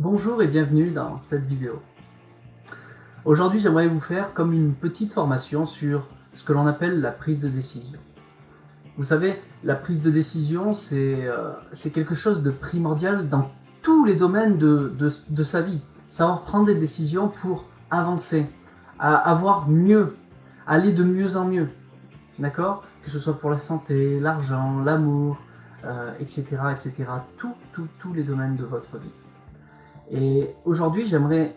Bonjour et bienvenue dans cette vidéo. Aujourd'hui, j'aimerais vous faire comme une petite formation sur ce que l'on appelle la prise de décision. Vous savez, la prise de décision, c'est quelque chose de primordial dans tous les domaines de sa vie. Savoir prendre des décisions pour avancer, avoir mieux, aller de mieux en mieux. D'accord? Que ce soit pour la santé, l'argent, l'amour, etc., etc. Tous les domaines de votre vie. Et aujourd'hui, j'aimerais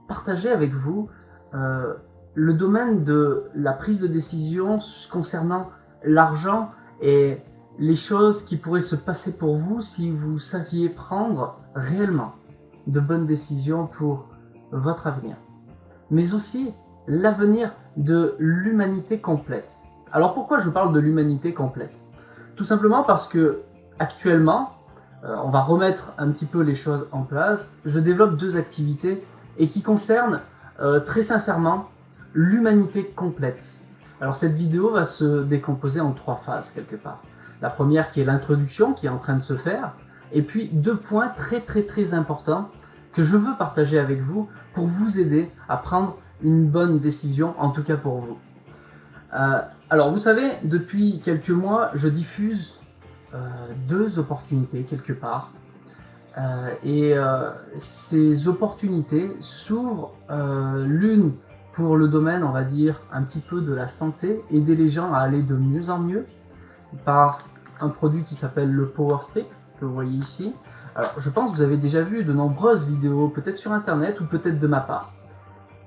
partager avec vous le domaine de la prise de décision concernant l'argent et les choses qui pourraient se passer pour vous si vous saviez prendre réellement de bonnes décisions pour votre avenir. Mais aussi l'avenir de l'humanité complète. Alors pourquoi je parle de l'humanité complète? Tout simplement parce que actuellement, on va remettre un petit peu les choses en place. Je développe deux activités et qui concernent très sincèrement l'humanité complète. Alors cette vidéo va se décomposer en trois phases quelque part. La première qui est l'introduction qui est en train de se faire, et puis deux points très importants que je veux partager avec vous pour vous aider à prendre une bonne décision, en tout cas pour vous. Alors vous savez, depuis quelques mois, je diffuse deux opportunités quelque part. Ces opportunités s'ouvrent l'une pour le domaine, on va dire, un petit peu de la santé, aider les gens à aller de mieux en mieux par un produit qui s'appelle le Power Strip, que vous voyez ici. Alors, je pense que vous avez déjà vu de nombreuses vidéos, peut-être sur internet ou peut-être de ma part.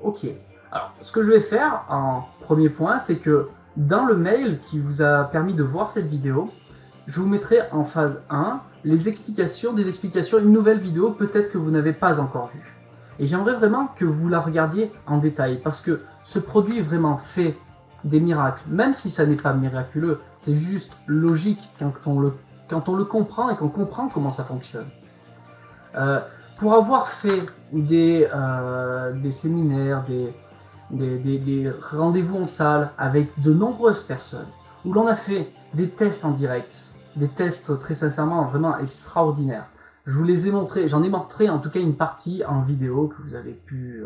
Ok, alors ce que je vais faire en premier point, c'est que dans le mail qui vous a permis de voir cette vidéo, je vous mettrai en phase 1 des explications, une nouvelle vidéo peut-être que vous n'avez pas encore vue. Et j'aimerais vraiment que vous la regardiez en détail, parce que ce produit vraiment fait des miracles, même si ça n'est pas miraculeux, c'est juste logique quand on le comprend et qu'on comprend comment ça fonctionne. Pour avoir fait des séminaires, des rendez-vous en salle avec de nombreuses personnes, où l'on a fait des tests en direct, des tests très sincèrement vraiment extraordinaires. Je vous les ai montrés, j'en ai montré en tout cas une partie en vidéo que vous avez pu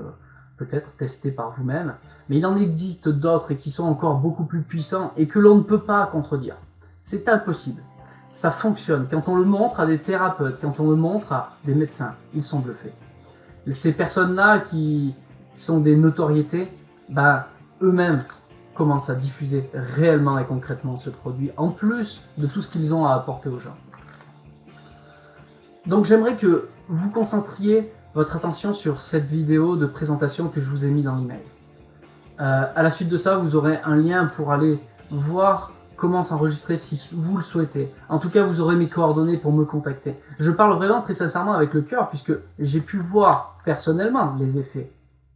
peut-être tester par vous-même, mais il en existe d'autres et qui sont encore beaucoup plus puissants et que l'on ne peut pas contredire. C'est impossible. Ça fonctionne. Quand on le montre à des thérapeutes, quand on le montre à des médecins, ils sont bluffés. Ces personnes-là qui sont des notoriétés, eux-mêmes commencent à diffuser réellement et concrètement ce produit, en plus de tout ce qu'ils ont à apporter aux gens. Donc j'aimerais que vous concentriez votre attention sur cette vidéo de présentation que je vous ai mis dans l'email. À la suite de ça, vous aurez un lien pour aller voir comment s'enregistrer si vous le souhaitez. En tout cas, vous aurez mes coordonnées pour me contacter. Je parle vraiment très sincèrement avec le cœur, puisque j'ai pu voir personnellement les effets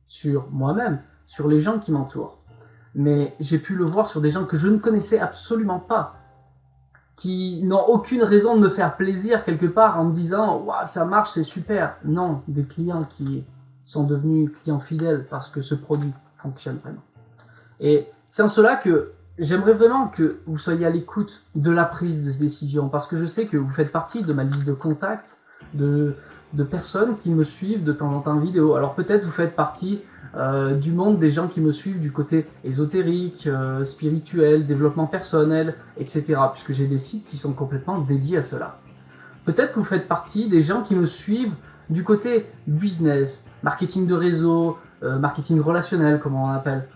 sur moi-même, sur les gens qui m'entourent. Mais j'ai pu le voir sur des gens que je ne connaissais absolument pas, qui n'ont aucune raison de me faire plaisir quelque part en me disant « Waouh, ça marche, c'est super !» Non, des clients qui sont devenus clients fidèles parce que ce produit fonctionne vraiment. Et c'est en cela que j'aimerais vraiment que vous soyez à l'écoute de la prise de décision, parce que je sais que vous faites partie de ma liste de contacts, de personnes qui me suivent de temps en temps en vidéo. Alors peut-être vous faites partie du monde des gens qui me suivent du côté ésotérique, spirituel, développement personnel, etc. Puisque j'ai des sites qui sont complètement dédiés à cela. Peut-être que vous faites partie des gens qui me suivent du côté business, marketing de réseau, marketing relationnel comme on appelle,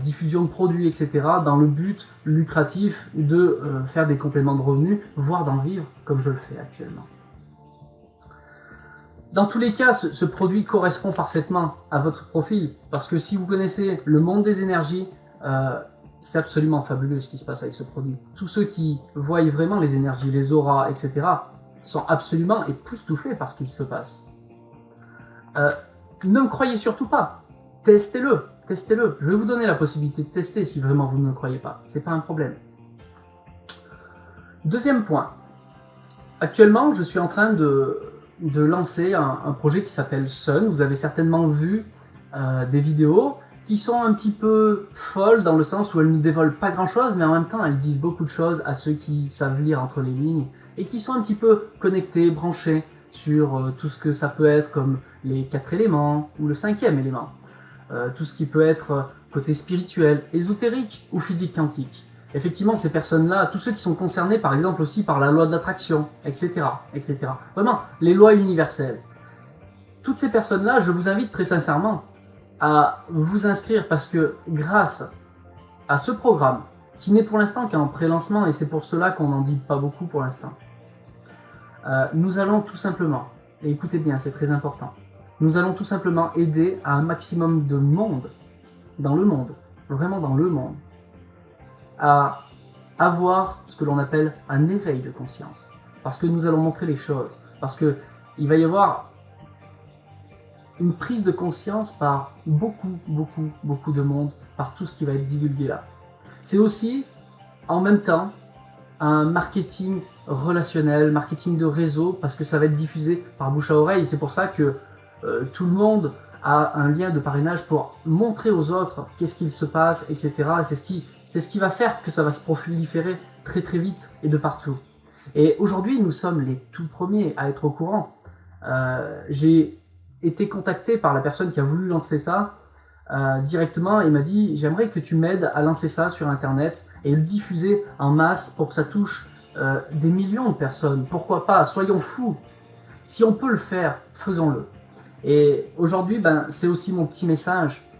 diffusion de produits, etc. dans le but lucratif de faire des compléments de revenus, voire d'en vivre comme je le fais actuellement. Dans tous les cas, ce produit correspond parfaitement à votre profil, parce que si vous connaissez le monde des énergies, c'est absolument fabuleux ce qui se passe avec ce produit. Tous ceux qui voient vraiment les énergies, les auras, etc., sont absolument époustouflés par ce qu'il se passe. Ne me croyez surtout pas, testez-le, testez-le. Je vais vous donner la possibilité de tester si vraiment vous ne me croyez pas, c'est pas un problème. Deuxième point, actuellement je suis en train de lancer un projet qui s'appelle Sun. Vous avez certainement vu des vidéos qui sont un petit peu folles dans le sens où elles ne dévoilent pas grand chose, mais en même temps elles disent beaucoup de choses à ceux qui savent lire entre les lignes et qui sont un petit peu connectés, branchés sur tout ce que ça peut être comme les 4 éléments ou le 5e élément, tout ce qui peut être côté spirituel, ésotérique ou physique quantique. Effectivement, ces personnes-là, tous ceux qui sont concernés par exemple aussi par la loi de l'attraction, etc., etc. Vraiment, les lois universelles. Toutes ces personnes-là, je vous invite très sincèrement à vous inscrire parce que grâce à ce programme, qui n'est pour l'instant qu'en pré-lancement et c'est pour cela qu'on n'en dit pas beaucoup pour l'instant, nous allons tout simplement, et écoutez bien, c'est très important, nous allons tout simplement aider à un maximum de monde, dans le monde, vraiment dans le monde, à avoir ce que l'on appelle un éveil de conscience. Parce que nous allons montrer les choses, parce que il va y avoir une prise de conscience par beaucoup de monde, par tout ce qui va être divulgué là. C'est aussi, en même temps, un marketing relationnel, marketing de réseau, parce que ça va être diffusé par bouche à oreille. C'est pour ça que tout le monde a un lien de parrainage pour montrer aux autres qu'est-ce qu'il se passe, etc. Et c'est ce qui va faire que ça va se proliférer très vite et de partout. Et aujourd'hui, nous sommes les tout premiers à être au courant. J'ai été contacté par la personne qui a voulu lancer ça directement et m'a dit « J'aimerais que tu m'aides à lancer ça sur Internet et le diffuser en masse pour que ça touche des millions de personnes. Pourquoi pas? Soyons fous. Si on peut le faire, faisons-le. » Et aujourd'hui, c'est aussi mon petit message.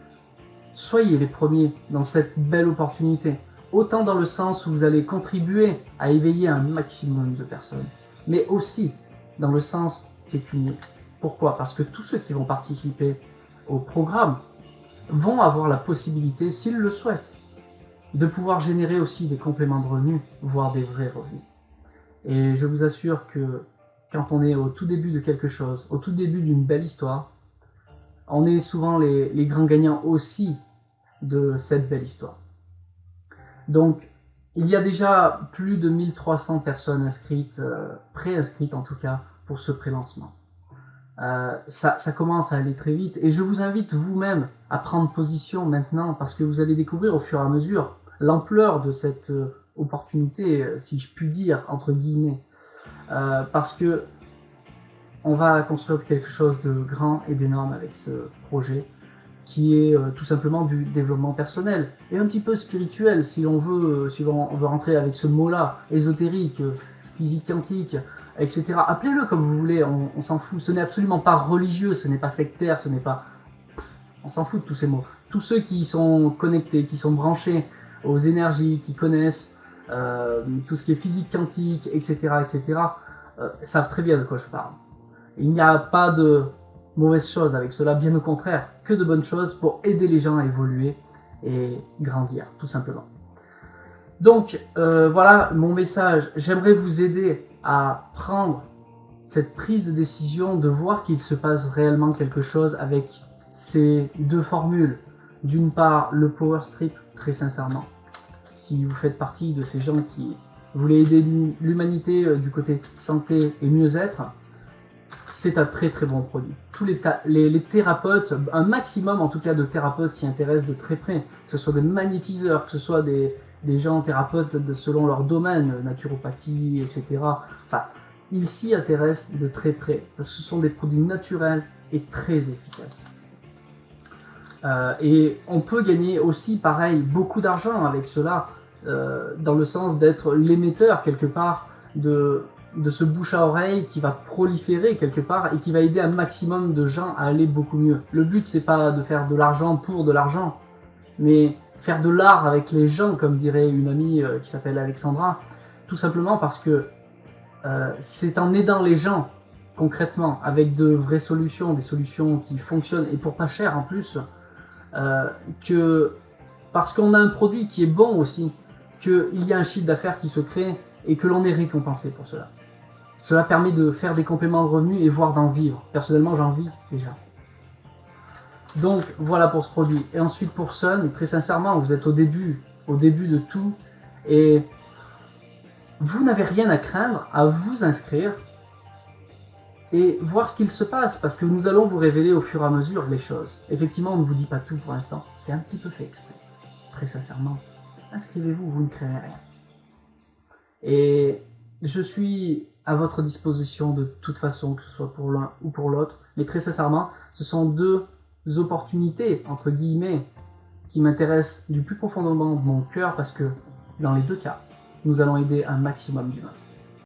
Soyez les premiers dans cette belle opportunité. Autant dans le sens où vous allez contribuer à éveiller un maximum de personnes, mais aussi dans le sens pécunier. Pourquoi? Parce que tous ceux qui vont participer au programme vont avoir la possibilité, s'ils le souhaitent, de pouvoir générer aussi des compléments de revenus, voire des vrais revenus. Et je vous assure que quand on est au tout début de quelque chose, au tout début d'une belle histoire, on est souvent les grands gagnants aussi de cette belle histoire. Donc, il y a déjà plus de 1300 personnes inscrites, préinscrites en tout cas, pour ce pré-lancement. Ça commence à aller très vite et je vous invite vous-même à prendre position maintenant parce que vous allez découvrir au fur et à mesure l'ampleur de cette opportunité, si je puis dire, entre guillemets, parce que on va construire quelque chose de grand et d'énorme avec ce projet qui est tout simplement du développement personnel et un petit peu spirituel si on veut rentrer avec ce mot-là, ésotérique, physique quantique, etc. Appelez-le comme vous voulez, on s'en fout. Ce n'est absolument pas religieux, ce n'est pas sectaire, ce n'est pas... On s'en fout de tous ces mots. Tous ceux qui sont connectés, qui sont branchés aux énergies, qui connaissent tout ce qui est physique quantique, etc., etc., savent très bien de quoi je parle. Il n'y a pas de mauvaises choses avec cela, bien au contraire, que de bonnes choses pour aider les gens à évoluer et grandir, tout simplement. Donc, voilà mon message. J'aimerais vous aider à prendre cette prise de décision, de voir qu'il se passe réellement quelque chose avec ces deux formules. D'une part, le Power Strip, très sincèrement. Si vous faites partie de ces gens qui voulaient aider l'humanité du côté santé et mieux-être, c'est un très bon produit. Tous les thérapeutes, un maximum en tout cas de thérapeutes s'y intéressent de très près, que ce soit des magnétiseurs, que ce soit des gens thérapeutes selon leur domaine, naturopathie, etc. Enfin, ils s'y intéressent de très près, parce que ce sont des produits naturels et très efficaces. Et on peut gagner aussi, pareil, beaucoup d'argent avec cela, dans le sens d'être l'émetteur, quelque part, de ce bouche à oreille qui va proliférer quelque part et qui va aider un maximum de gens à aller beaucoup mieux. Le but, c'est pas de faire de l'argent pour de l'argent, mais faire de l'art avec les gens, comme dirait une amie qui s'appelle Alexandra, tout simplement parce que c'est en aidant les gens, concrètement, avec de vraies solutions, des solutions qui fonctionnent, et pour pas cher en plus, que parce qu'on a un produit qui est bon aussi, qu'il y a un chiffre d'affaires qui se crée, et que l'on est récompensé pour cela. Cela permet de faire des compléments de revenus et voire d'en vivre. Personnellement, j'en vis déjà. Donc voilà pour ce produit. Et ensuite pour Sun, très sincèrement, vous êtes au début de tout, et vous n'avez rien à craindre à vous inscrire et voir ce qu'il se passe, parce que nous allons vous révéler au fur et à mesure les choses. Effectivement, on ne vous dit pas tout pour l'instant, c'est un petit peu fait exprès. Très sincèrement, inscrivez-vous, vous ne créez rien. Et je suis à votre disposition de toute façon, que ce soit pour l'un ou pour l'autre. Mais très sincèrement, ce sont deux opportunités, entre guillemets, qui m'intéressent du plus profondément de mon cœur parce que dans les deux cas, nous allons aider un maximum d'humains.